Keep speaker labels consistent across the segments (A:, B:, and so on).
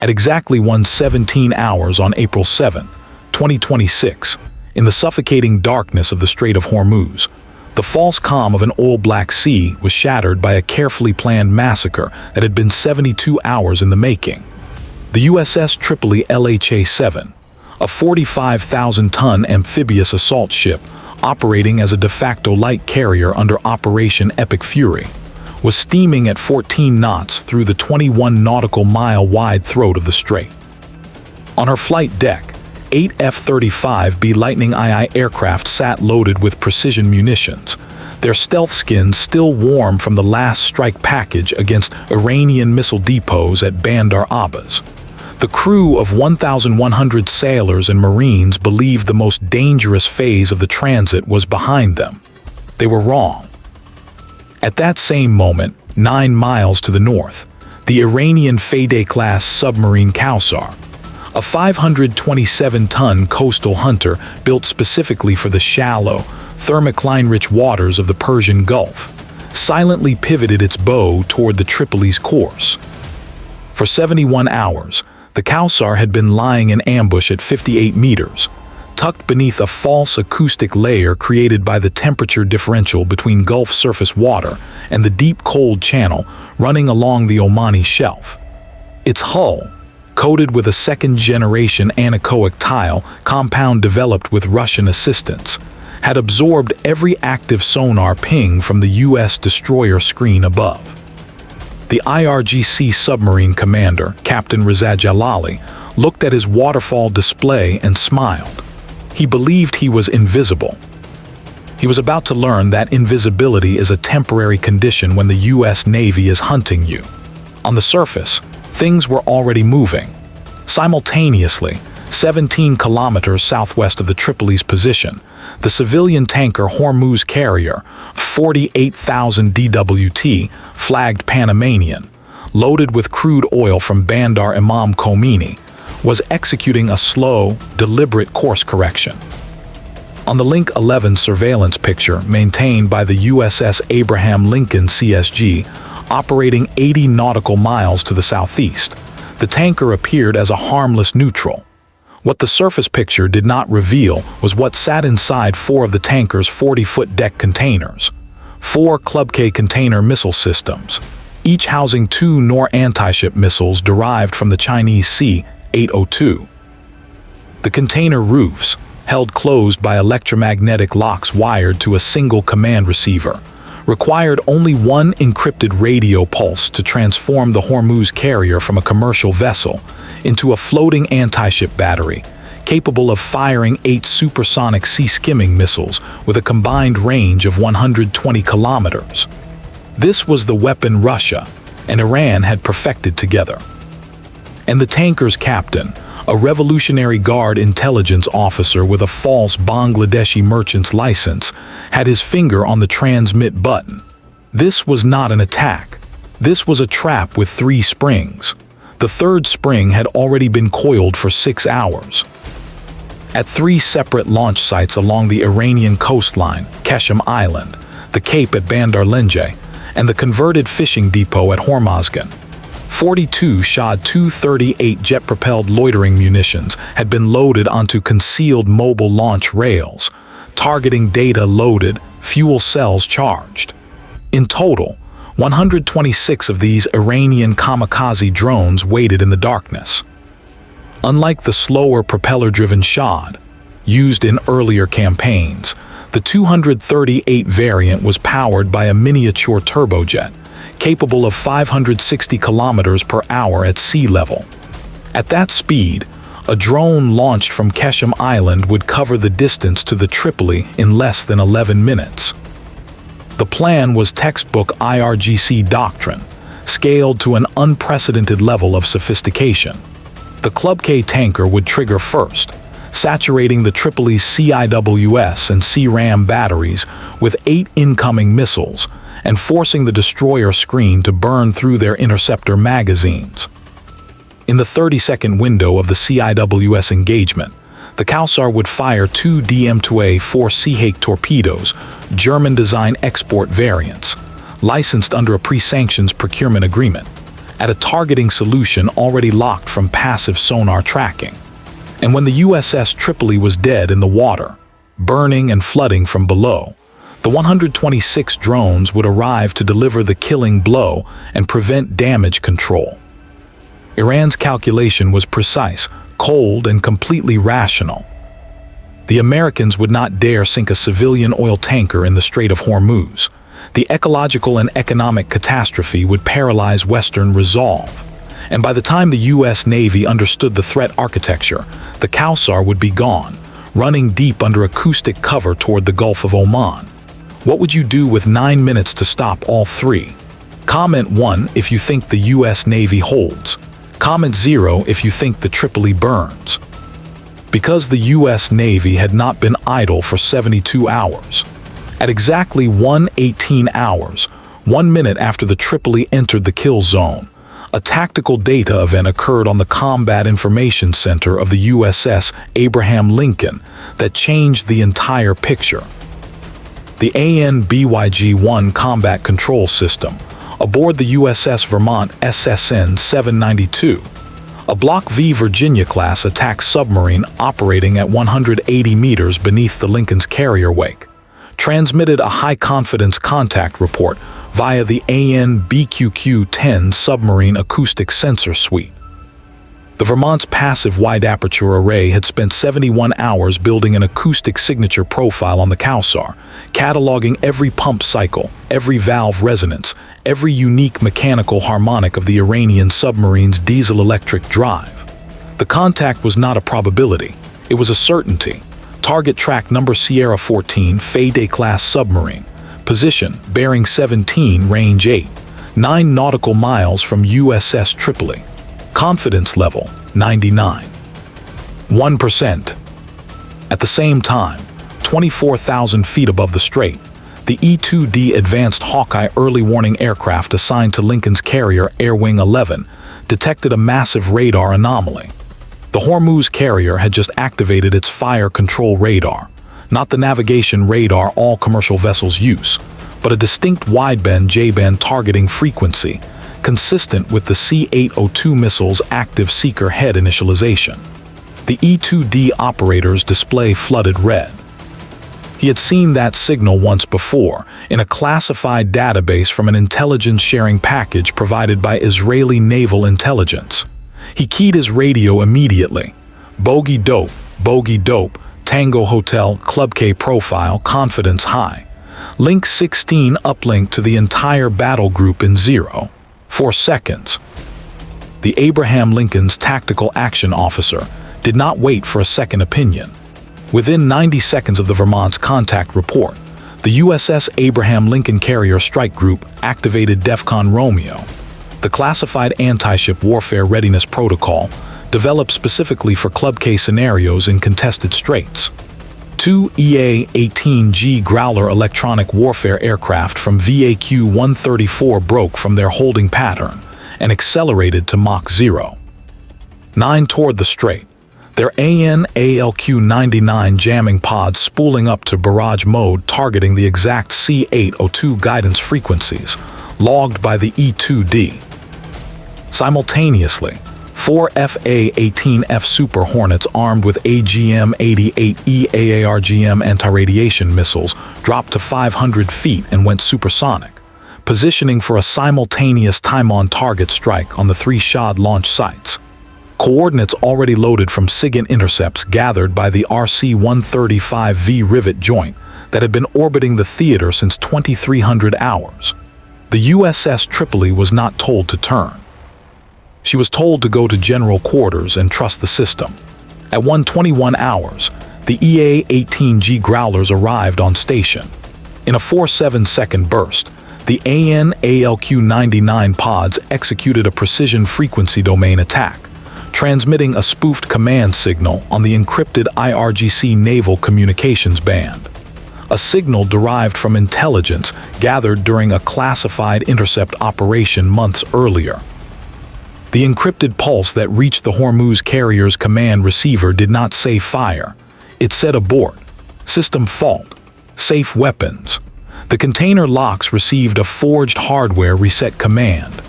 A: At exactly 1:17 hours on April 7, 2026, in the suffocating darkness of the Strait of Hormuz, the false calm of an oil-black sea was shattered by a carefully planned massacre that had been 72 hours in the making. The USS Tripoli LHA-7, a 45,000-ton amphibious assault ship operating as a de facto light carrier under Operation Epic Fury, was steaming at 14 knots through the 21-nautical-mile-wide throat of the strait. On her flight deck, 8 F-35B Lightning II aircraft sat loaded with precision munitions, their stealth skins still warm from the last strike package against Iranian missile depots at Bandar Abbas. The crew of 1,100 sailors and Marines believed the most dangerous phase of the transit was behind them. They were wrong. At that same moment, 9 miles to the north, the Iranian Fateh-class submarine Kawsar, a 527-ton coastal hunter built specifically for the shallow, thermocline-rich waters of the Persian Gulf, silently pivoted its bow toward the Tripoli's course. For 71 hours, the Kawsar had been lying in ambush at 58 meters, tucked beneath a false acoustic layer created by the temperature differential between Gulf surface water and the deep cold channel running along the Omani Shelf. Its hull, coated with a second-generation anechoic tile compound developed with Russian assistance, had absorbed every active sonar ping from the U.S. destroyer screen above. The IRGC submarine commander, Captain Reza Jalali, looked at his waterfall display and smiled. He believed he was invisible. He was about to learn that invisibility is a temporary condition when the U.S. Navy is hunting you. On the surface, things were already moving. Simultaneously, 17 kilometers southwest of the Tripoli's position, the civilian tanker Hormuz carrier, 48,000 DWT, flagged Panamanian, loaded with crude oil from Bandar Imam Khomeini, was executing a slow, deliberate course correction. On the Link 11 surveillance picture maintained by the USS Abraham Lincoln CSG, operating 80 nautical miles to the southeast, the tanker appeared as a harmless neutral. What the surface picture did not reveal was what sat inside 4 of the tanker's 40-foot deck containers, 4 Club K container missile systems, each housing 2 NOR anti-ship missiles derived from the Chinese C-802. The container roofs, held closed by electromagnetic locks wired to a single command receiver, required only one encrypted radio pulse to transform the Hormuz carrier from a commercial vessel into a floating anti-ship battery, capable of firing 8 supersonic sea-skimming missiles with a combined range of 120 kilometers. This was the weapon Russia and Iran had perfected together. And the tanker's captain, a Revolutionary Guard intelligence officer with a false Bangladeshi merchant's license, had his finger on the transmit button. This was not an attack. This was a trap with 3 springs. The 3rd spring had already been coiled for 6 hours. At 3 separate launch sites along the Iranian coastline, Keshem Island, the Cape at Bandar Lenje, and the converted fishing depot at Hormozgan, 42 Shad 238 jet-propelled loitering munitions had been loaded onto concealed mobile launch rails, targeting data loaded, fuel cells charged. In total, 126 of these Iranian kamikaze drones waited in the darkness. Unlike the slower propeller-driven Shad, used in earlier campaigns, the 238 variant was powered by a miniature turbojet, capable of 560 kilometers per hour at sea level. At that speed, a drone launched from Keshem Island would cover the distance to the Tripoli in less than 11 minutes. The plan was textbook IRGC doctrine, scaled to an unprecedented level of sophistication. The Club K tanker would trigger first, saturating the Tripoli's CIWS and SeaRAM batteries with 8 incoming missiles and forcing the destroyer screen to burn through their interceptor magazines. In the 30-second window of the CIWS engagement, the Kawsar would fire 2 DM-2A-4 Seahawk torpedoes, German-design export variants, licensed under a pre-sanctions procurement agreement, at a targeting solution already locked from passive sonar tracking. And when the USS Tripoli was dead in the water, burning and flooding from below, the 126 drones would arrive to deliver the killing blow and prevent damage control. Iran's calculation was precise, cold, and completely rational. The Americans would not dare sink a civilian oil tanker in the Strait of Hormuz. The ecological and economic catastrophe would paralyze Western resolve. And by the time the U.S. Navy understood the threat architecture, the Kawsar would be gone, running deep under acoustic cover toward the Gulf of Oman. What would you do with 9 minutes to stop all three? Comment 1 if you think the U.S. Navy holds. Comment 0 if you think the Tripoli burns. Because the U.S. Navy had not been idle for 72 hours. At exactly 1:18 hours, 1 minute after the Tripoli entered the kill zone, a tactical data event occurred on the Combat Information Center of the USS Abraham Lincoln that changed the entire picture. The AN/BYG-1 Combat Control System, aboard the USS Vermont SSN 792, a Block V Virginia-class attack submarine operating at 180 meters beneath the Lincoln's carrier wake, transmitted a high-confidence contact report via the AN/BQQ-10 submarine acoustic sensor suite. The Vermont's passive wide-aperture array had spent 71 hours building an acoustic signature profile on the Kawsar, cataloging every pump cycle, every valve resonance, every unique mechanical harmonic of the Iranian submarine's diesel-electric drive. The contact was not a probability, it was a certainty. Target track number Sierra 14 Fateh-class submarine. Position bearing 17, range 8, 9 nautical miles from USS Tripoli. Confidence level 99.1%. At the same time, 24,000 feet above the strait, the E-2D Advanced Hawkeye early warning aircraft assigned to Lincoln's carrier Air Wing 11 detected a massive radar anomaly. The Hormuz carrier had just activated its fire control radar, not the navigation radar all commercial vessels use, but a distinct wideband J-band targeting frequency, consistent with the C-802 missile's active seeker head initialization. The E-2D operator's display flooded red. He had seen that signal once before, in a classified database from an intelligence-sharing package provided by Israeli Naval Intelligence. He keyed his radio immediately. Bogey dope, Tango Hotel, Club K profile, confidence high. Link 16 uplink to the entire battle group in 0.4 seconds. The Abraham Lincoln's tactical action officer did not wait for a second opinion. Within 90 seconds of the Vermont's contact report, the USS Abraham Lincoln Carrier Strike Group activated DEFCON Romeo, the classified anti-ship warfare readiness protocol developed specifically for Club K scenarios in contested straits. 2 EA-18G Growler electronic warfare aircraft from VAQ-134 broke from their holding pattern and accelerated to Mach 0.9 toward the strait, their AN/ALQ-99 jamming pods spooling up to barrage mode targeting the exact C-802 guidance frequencies logged by the E-2D. Simultaneously, 4 FA-18F Super Hornets armed with AGM-88E AARGM anti-radiation missiles dropped to 500 feet and went supersonic, positioning for a simultaneous time-on-target strike on the 3 Shad launch sites. Coordinates already loaded from SIGINT intercepts gathered by the RC-135V rivet joint that had been orbiting the theater since 2300 hours. The USS Tripoli was not told to turn. She was told to go to general quarters and trust the system. At 1:21 hours, the EA-18G Growlers arrived on station. In a 4.7-second burst, the AN/ALQ-99 pods executed a precision frequency domain attack, transmitting a spoofed command signal on the encrypted IRGC Naval Communications Band. A signal derived from intelligence gathered during a classified intercept operation months earlier. The encrypted pulse that reached the Hormuz carrier's command receiver did not say fire. It said abort, system fault, safe weapons. The container locks received a forged hardware reset command.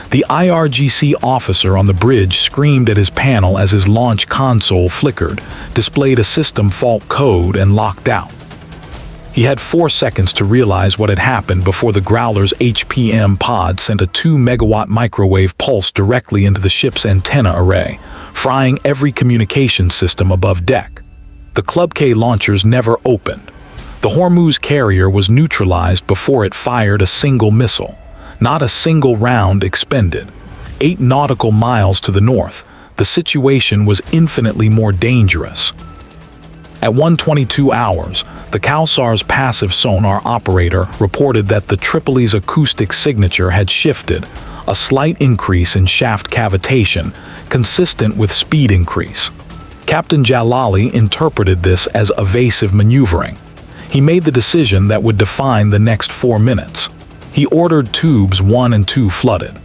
A: The IRGC officer on the bridge screamed at his panel as his launch console flickered, displayed a system fault code, and locked out. He had 4 seconds to realize what had happened before the Growler's HPM pod sent a 2-megawatt microwave pulse directly into the ship's antenna array, frying every communication system above deck. The Club K launchers never opened. The Hormuz carrier was neutralized before it fired a single missile. Not a single round expended. 8 nautical miles to the north, the situation was infinitely more dangerous. At 1:22 hours, the Kawsar's passive sonar operator reported that the Tripoli's acoustic signature had shifted, a slight increase in shaft cavitation, consistent with speed increase. Captain Jalali interpreted this as evasive maneuvering. He made the decision that would define the next 4 minutes. He ordered tubes 1 and 2 flooded.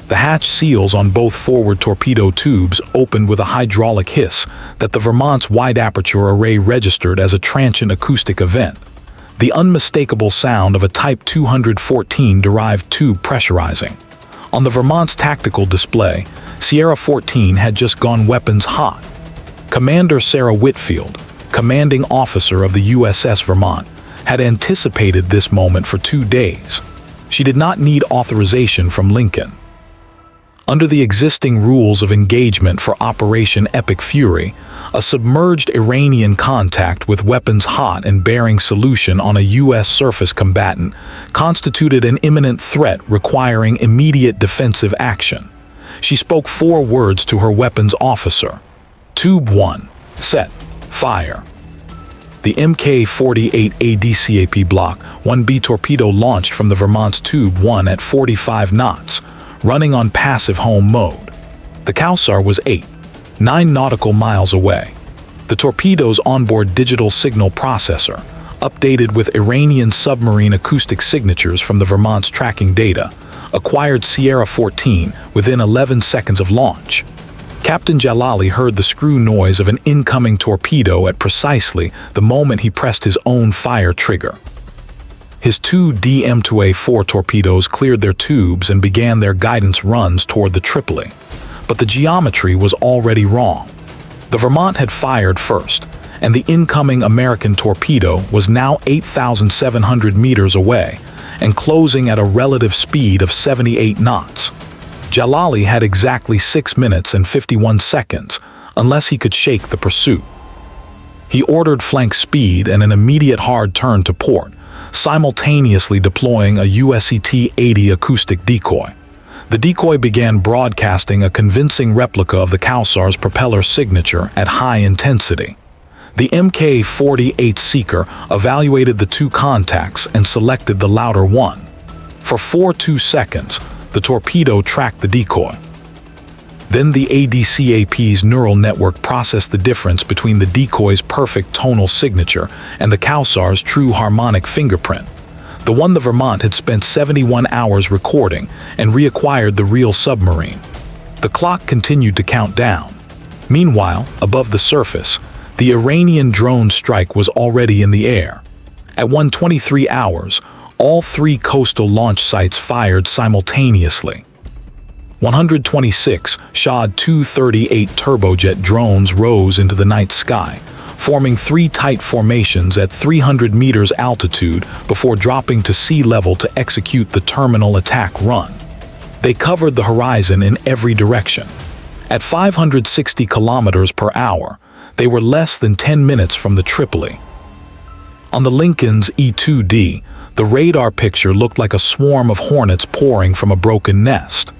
A: The hatch seals on both forward torpedo tubes opened with a hydraulic hiss that the Vermont's wide aperture array registered as a transient acoustic event, the unmistakable sound of a Type 214 derived tube pressurizing. On the Vermont's tactical display, Sierra 14 had just gone weapons hot. Commander Sarah Whitfield, commanding officer of the USS Vermont, had anticipated this moment for 2 days. She did not need authorization from Lincoln. Under the existing rules of engagement for Operation Epic Fury, a submerged Iranian contact with weapons hot and bearing solution on a U.S. surface combatant constituted an imminent threat requiring immediate defensive action. She spoke 4 words to her weapons officer. Tube 1. Set. Fire. The Mk-48 ADCAP Block 1B torpedo launched from the Vermont's Tube 1 at 45 knots, running on passive home mode. The Kawsar was 9 nautical miles away. The torpedo's onboard digital signal processor, updated with Iranian submarine acoustic signatures from the Vermont's tracking data, acquired Sierra 14 within 11 seconds of launch. Captain Jalali heard the screw noise of an incoming torpedo at precisely the moment he pressed his own fire trigger. His 2 DM-2A4 torpedoes cleared their tubes and began their guidance runs toward the Tripoli. But the geometry was already wrong. The Vermont had fired first, and the incoming American torpedo was now 8,700 meters away and closing at a relative speed of 78 knots. Jalali had exactly 6 minutes and 51 seconds, unless he could shake the pursuit. He ordered flank speed and an immediate hard turn to port, simultaneously deploying a USET-80 acoustic decoy. The decoy began broadcasting a convincing replica of the Kawsar's propeller signature at high intensity. The Mk-48 seeker evaluated the 2 contacts and selected the louder one. For 4 seconds, the torpedo tracked the decoy. Then the ADCAP's neural network processed the difference between the decoy's perfect tonal signature and the Kawsar's true harmonic fingerprint, the one the Vermont had spent 71 hours recording and reacquired the real submarine. The clock continued to count down. Meanwhile, above the surface, the Iranian drone strike was already in the air. At 1:23 hours, all 3 coastal launch sites fired simultaneously. 126 Shad 238 turbojet drones rose into the night sky, forming 3 tight formations at 300 meters altitude before dropping to sea level to execute the terminal attack run. They covered the horizon in every direction. At 560 kilometers per hour, they were less than 10 minutes from the Tripoli. On the Lincoln's E-2D, the radar picture looked like a swarm of hornets pouring from a broken nest.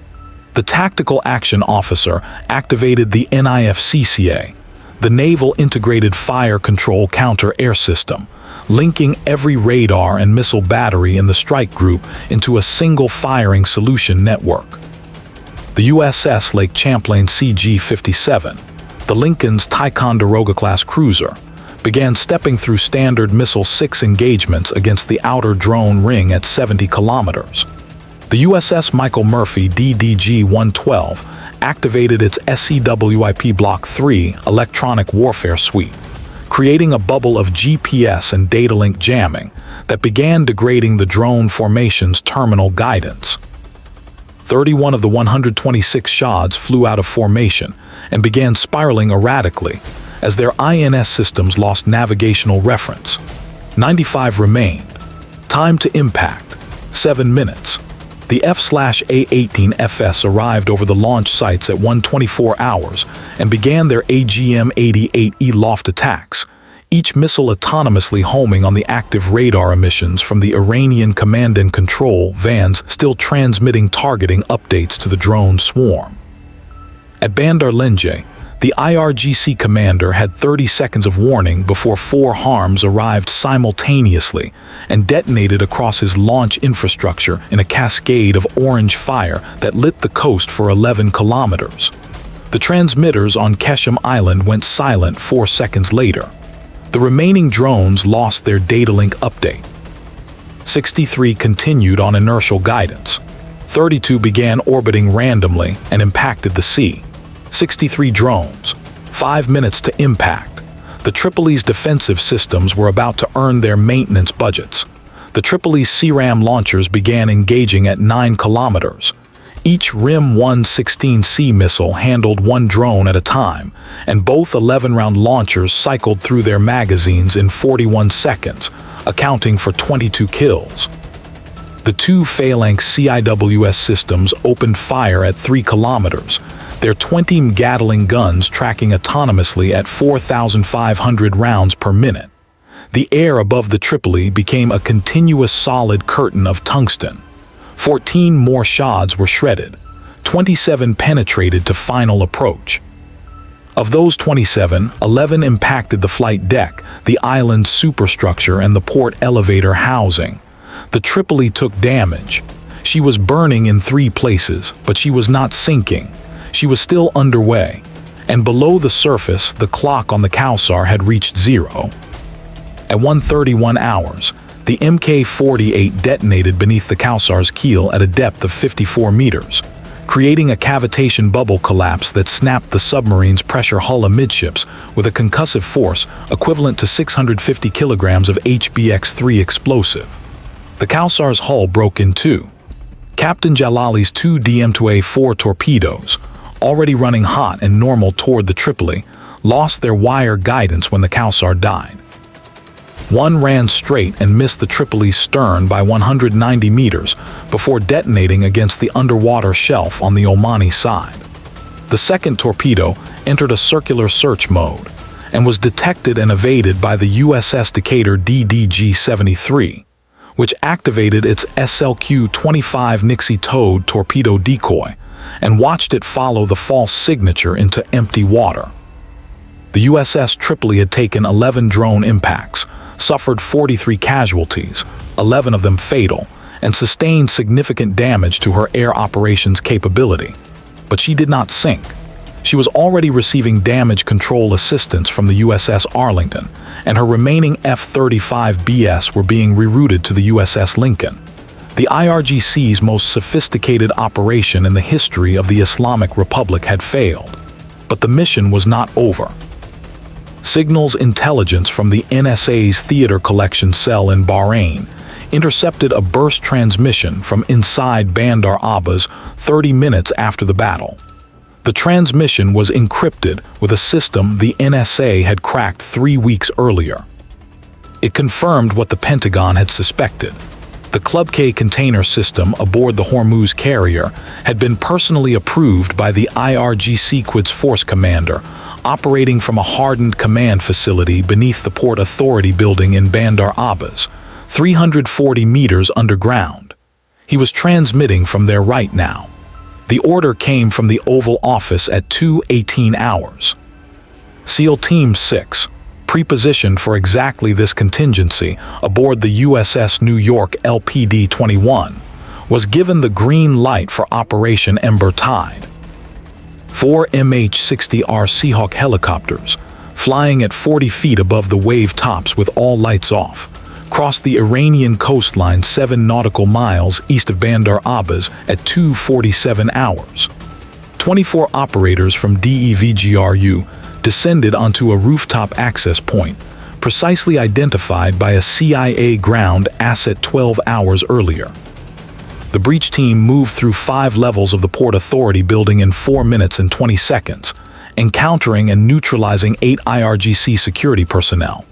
A: The tactical action officer activated the NIFCCA, the Naval Integrated Fire Control Counter-Air System, linking every radar and missile battery in the strike group into a single firing solution network. The USS Lake Champlain CG-57, the Lincoln's Ticonderoga-class cruiser, began stepping through standard Missile 6 engagements against the outer drone ring at 70 kilometers. The USS Michael Murphy DDG-112 activated its SCWIP Block 3 electronic warfare suite, creating a bubble of GPS and data link jamming that began degrading the drone formation's terminal guidance. 31 of the 126 shots flew out of formation and began spiraling erratically as their INS systems lost navigational reference. 95 remained. Time to impact, 7 minutes. The F/A-18FS arrived over the launch sites at 1:24 hours and began their AGM-88E loft attacks, each missile autonomously homing on the active radar emissions from the Iranian command and control vans still transmitting targeting updates to the drone swarm. At Bandar Lenje, the IRGC commander had 30 seconds of warning before 4 harms arrived simultaneously and detonated across his launch infrastructure in a cascade of orange fire that lit the coast for 11 kilometers. The transmitters on Keshem Island went silent 4 seconds later. The remaining drones lost their data link update. 63 continued on inertial guidance. 32 began orbiting randomly and impacted the sea. 63 drones, 5 minutes to impact. The Tripoli's defensive systems were about to earn their maintenance budgets. The Tripoli's SeaRAM launchers began engaging at 9 kilometers. Each RIM-116C missile handled 1 drone at a time, and both 11-round launchers cycled through their magazines in 41 seconds, accounting for 22 kills. The 2 Phalanx CIWS systems opened fire at 3 kilometers, their 20 Gatling guns tracking autonomously at 4,500 rounds per minute. The air above the Tripoli became a continuous solid curtain of tungsten. 14 more shots were shredded. 27 penetrated to final approach. Of those 27, 11 impacted the flight deck, the island's superstructure, and the port elevator housing. The Tripoli took damage. She was burning in 3 places, but she was not sinking. She was still underway, and below the surface, the clock on the Kawsar had reached 0. At 1:31 hours, the Mk-48 detonated beneath the Kawsar's keel at a depth of 54 meters, creating a cavitation bubble collapse that snapped the submarine's pressure hull amidships with a concussive force equivalent to 650 kilograms of HBX-3 explosive. The Kawsar's hull broke in 2. Captain Jalali's 2 DM-2A4 torpedoes, already running hot and normal toward the Tripoli, lost their wire guidance when the Kawsar died. 1 ran straight and missed the Tripoli's stern by 190 meters before detonating against the underwater shelf on the Omani side. The second torpedo entered a circular search mode and was detected and evaded by the USS Decatur DDG-73, which activated its SLQ-25 Nixie towed torpedo decoy and watched it follow the false signature into empty water. The USS Tripoli had taken 11 drone impacts, suffered 43 casualties, 11 of them fatal, and sustained significant damage to her air operations capability. But she did not sink. She was already receiving damage control assistance from the USS Arlington, and her remaining F-35Bs were being rerouted to the USS Lincoln. The IRGC's most sophisticated operation in the history of the Islamic Republic had failed, but the mission was not over. Signals intelligence from the NSA's Theater Collection Cell in Bahrain intercepted a burst transmission from inside Bandar Abbas 30 minutes after the battle. The transmission was encrypted with a system the NSA had cracked 3 weeks earlier. It confirmed what the Pentagon had suspected. The Club K container system aboard the Hormuz carrier had been personally approved by the IRGC Quds Force commander, operating from a hardened command facility beneath the Port Authority building in Bandar Abbas, 340 meters underground. He was transmitting from there right now. The order came from the Oval Office at 2:18 hours. SEAL Team 6, prepositioned for exactly this contingency aboard the USS New York LPD-21, was given the green light for Operation Ember Tide. 4 MH-60R Seahawk helicopters, flying at 40 feet above the wave tops with all lights off, crossed the Iranian coastline 7 nautical miles east of Bandar Abbas at 2:47 hours. 24 operators from DEVGRU descended onto a rooftop access point, precisely identified by a CIA ground asset 12 hours earlier. The breach team moved through 5 levels of the Port Authority building in 4 minutes and 20 seconds, encountering and neutralizing 8 IRGC security personnel.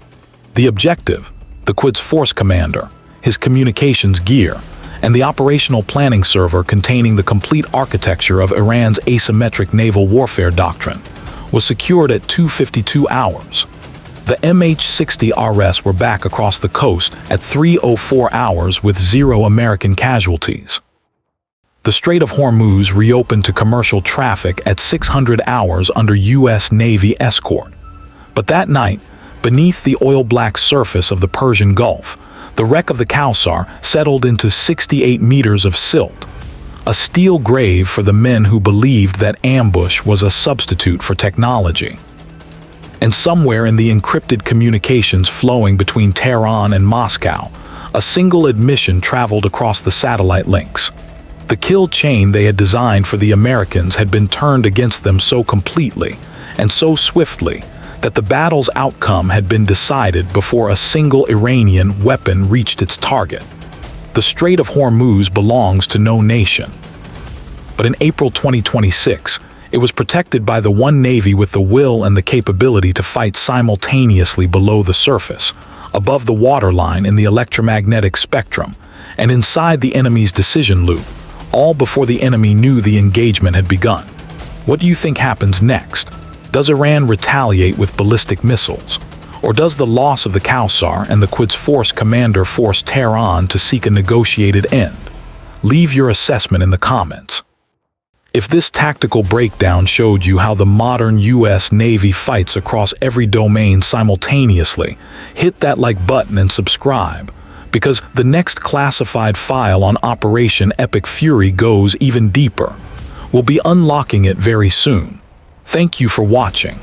A: The objective: the Quds Force Commander, his communications gear, and the operational planning server containing the complete architecture of Iran's asymmetric naval warfare doctrine, was secured at 2:52 hours. The MH-60RS were back across the coast at 3:04 hours with 0 American casualties. The Strait of Hormuz reopened to commercial traffic at 600 hours under U.S. Navy escort. But that night, beneath the oil-black surface of the Persian Gulf, the wreck of the Kawsar settled into 68 meters of silt, a steel grave for the men who believed that ambush was a substitute for technology. And somewhere in the encrypted communications flowing between Tehran and Moscow, a single admission traveled across the satellite links. The kill chain they had designed for the Americans had been turned against them so completely and so swiftly that the battle's outcome had been decided before a single Iranian weapon reached its target. The Strait of Hormuz belongs to no nation. But in April 2026, it was protected by the one Navy with the will and the capability to fight simultaneously below the surface, above the waterline in the electromagnetic spectrum, and inside the enemy's decision loop, all before the enemy knew the engagement had begun. What do you think happens next? Does Iran retaliate with ballistic missiles? Or does the loss of the Kawsar and the Quds Force Commander force Tehran to seek a negotiated end? Leave your assessment in the comments. If this tactical breakdown showed you how the modern U.S. Navy fights across every domain simultaneously, hit that like button and subscribe, because the next classified file on Operation Epic Fury goes even deeper. We'll be unlocking it very soon. Thank you for watching.